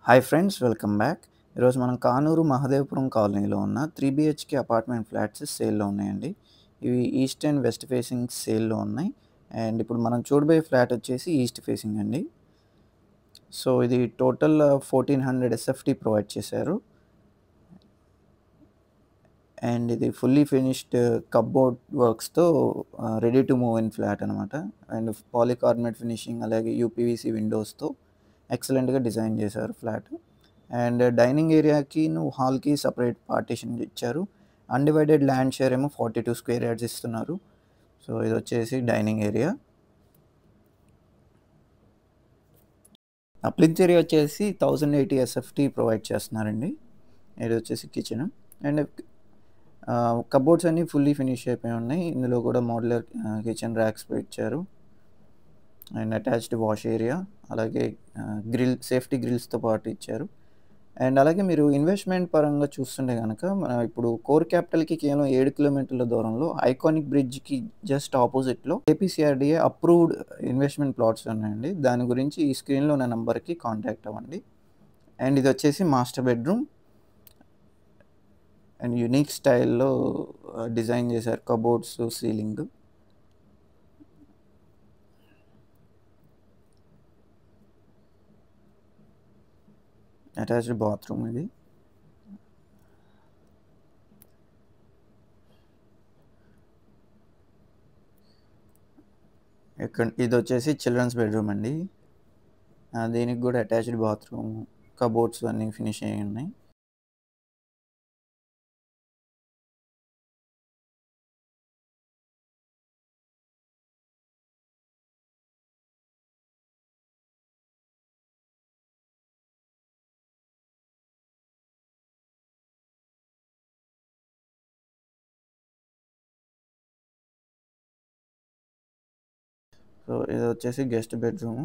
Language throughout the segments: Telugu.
Hi friends, welcome back. ఈరోజు మనం కానూరు మహదేవపురం కాలనీలో ఉన్న 3 BHK అపార్ట్మెంట్ ఫ్లాట్స్ సేల్‌లో ఉన్నాయండి. ఇవి ఈస్ట్ అండ్ వెస్ట్ ఫేసింగ్ సేల్‌లో ఉన్నాయి. అండ్ ఇప్పుడు మనం చూడబోయే ఫ్లాట్ వచ్చేసి ఈస్ట్ ఫేసింగ్ అండి. సో, ఇది టోటల్ 1400 ఎస్ఎఫ్టీ ప్రొవైడ్ చేశారు. అండ్ ఇది ఫుల్లీ ఫినిష్డ్ కప్‌బోర్డ్ వర్క్స్‌తో ready to move in flat అనమాట. అండ్ పాలీకార్బోనేట్ ఫినిషింగ్ అలాగే యూపీవీసీ విండోస్‌తో ఎక్సలెంట్‌గా డిజైన్ చేశారు ఫ్లాట్. అండ్ డైనింగ్ ఏరియాకిను, హాల్‌కి సెపరేట్ పార్టిషన్ ఇచ్చారు. అన్‌డివైడెడ్ ల్యాండ్ షేర్ ఏమో 42 స్క్వేర్ యార్డ్స్ ఇస్తున్నారు. సో, ఇదొచ్చేసి డైనింగ్ ఏరియా. ప్లింత్ ఏరియా వచ్చేసి 1080 ఎస్ఎఫ్టీ ప్రొవైడ్ చేస్తున్నారండి. ఇదొచ్చేసి కిచెన్. అండ్ కబోర్డ్స్ అన్నీ ఫుల్లీ ఫినిష్ అయిపోయి ఉన్నాయి. ఇందులో కూడా మోడ్యులర్ కిచెన్ ర్యాక్స్ ఇచ్చారు. అండ్ అటాచ్డ్ వాష్ ఏరియా, అలాగే సేఫ్టీ గ్రిల్స్‌తో పాటు ఇచ్చారు. అండ్ అలాగే మీరు ఇన్వెస్ట్‌మెంట్ పరంగా చూస్తుంటే గనక, ఇప్పుడు కోర్ క్యాపిటల్‌కి కేవలం 7 కిలోమీటర్ల దూరంలో ఐకానిక్ బ్రిడ్జ్‌కి జస్ట్ ఆపోజిట్‌లో ఏపీసీఆర్‌డీఏ అప్రూవ్డ్ ఇన్వెస్ట్‌మెంట్ ప్లాట్స్ ఉన్నాయండి. దాని గురించి ఈ స్క్రీన్‌లో ఉన్న నంబర్‌కి కాంటాక్ట్ అవ్వండి. అండ్ ఇదొచ్చేసి మాస్టర్ బెడ్‌రూమ్. అండ్ యూనిక్ స్టైల్‌లో డిజైన్ చేశారు కబోర్డ్స్, సీలింగ్. అటాచ్డ్ బాత్రూమ్ ఇది. ఇదొచ్చేసి చిల్డ్రన్స్ బెడ్రూమ్ అండి. దీనికి కూడా అటాచ్డ్ బాత్రూమ్, కబోర్డ్స్ అన్నీ ఫినిష్ అయ్యి ఉన్నాయి. సో, ఇదొచ్చేసి గెస్ట్ బెడ్రూమ్.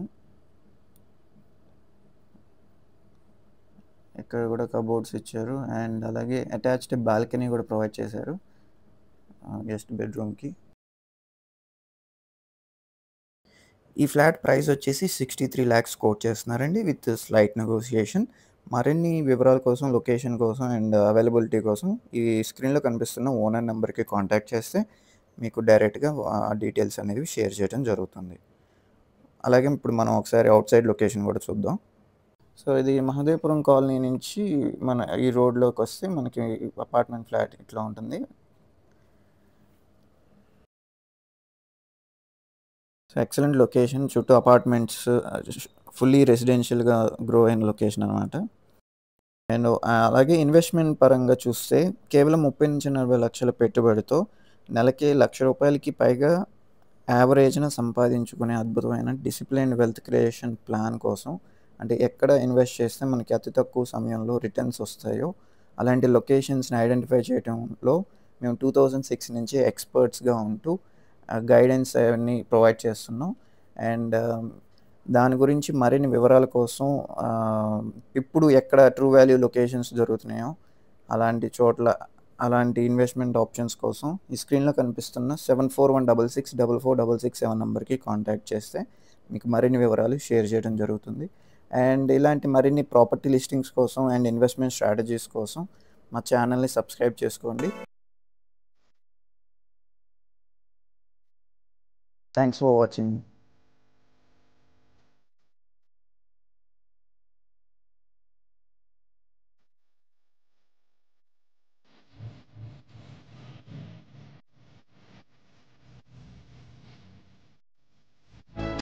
ఇక్కడ కూడా కబోర్డ్స్ ఇచ్చారు. అండ్ అలాగే అటాచ్డ్ బాల్కనీ కూడా ప్రొవైడ్ చేశారు గెస్ట్ బెడ్రూమ్‌కి. ఈ ఫ్లాట్ ప్రైస్ వచ్చేసి 63 లాక్స్ కోట్ చేస్తున్నారండి, విత్ స్లైట్ నెగోషియేషన్. మరిన్ని వివరాల కోసం, లొకేషన్ కోసం అండ్ అవైలబిలిటీ కోసం ఈ స్క్రీన్‌లో కనిపిస్తున్న ఓనర్ నెంబర్‌కి కాంటాక్ట్ చేస్తే మీకు డైరెక్ట్‌గా డీటెయిల్స్ అనేవి షేర్ చేయడం జరుగుతుంది. అలాగే ఇప్పుడు మనం ఒకసారి అవుట్ సైడ్ లొకేషన్ కూడా చూద్దాం. సో, ఇది మహదేవపురం కాలనీ నుంచి మన ఈ రోడ్‌లోకొస్తే మనకి అపార్ట్మెంట్ ఫ్లాట్ ఇట్లా ఉంటుంది. So, excellent location. చుట్టూ అపార్ట్మెంట్స్, ఫుల్లీ రెసిడెన్షియల్‌గా గ్రో అయిన లొకేషన్ అనమాట. అండ్ అలాగే ఇన్వెస్ట్‌మెంట్ పరంగా చూస్తే కేవలం 30-40 లక్షల పెట్టుబడితో నెలకి రూ. 1,00,000కి పైగా యావరేజ్‌న సంపాదించుకునే అద్భుతమైన డిసిప్లిన్డ్ వెల్త్ క్రియేషన్ ప్లాన్ కోసం, అంటే ఎక్కడ ఇన్వెస్ట్ చేస్తే మనకి అతి తక్కువ సమయంలో రిటర్న్స్ వస్తాయో అలాంటి లొకేషన్స్‌ని ఐడెంటిఫై చేయడంలో మేము 2006 నుంచి ఎక్స్‌పర్ట్స్‌గా ఉంటూ గైడెన్స్ అవన్నీ ప్రొవైడ్ చేస్తున్నాం. అండ్ దాని గురించి మరిన్ని వివరాల కోసం ఇప్పుడు ఎక్కడ ట్రూ వాల్యూ లొకేషన్స్ దొరుకుతున్నాయో అలాంటి చోట్ల, అలాంటి ఇన్వెస్ట్మెంట్ ఆప్షన్స్ కోసం ఈ స్క్రీన్‌లో కనిపిస్తున్న 7416664467 నంబర్‌కి కాంటాక్ట్ చేస్తే మీకు మరిన్ని వివరాలు షేర్ చేయడం జరుగుతుంది. అండ్ ఇలాంటి మరిన్ని ప్రాపర్టీ లిస్టింగ్స్ కోసం అండ్ ఇన్వెస్ట్మెంట్ స్ట్రాటజీస్ కోసం మా ఛానల్‌ని సబ్స్క్రైబ్ చేసుకోండి. Thanks for watching.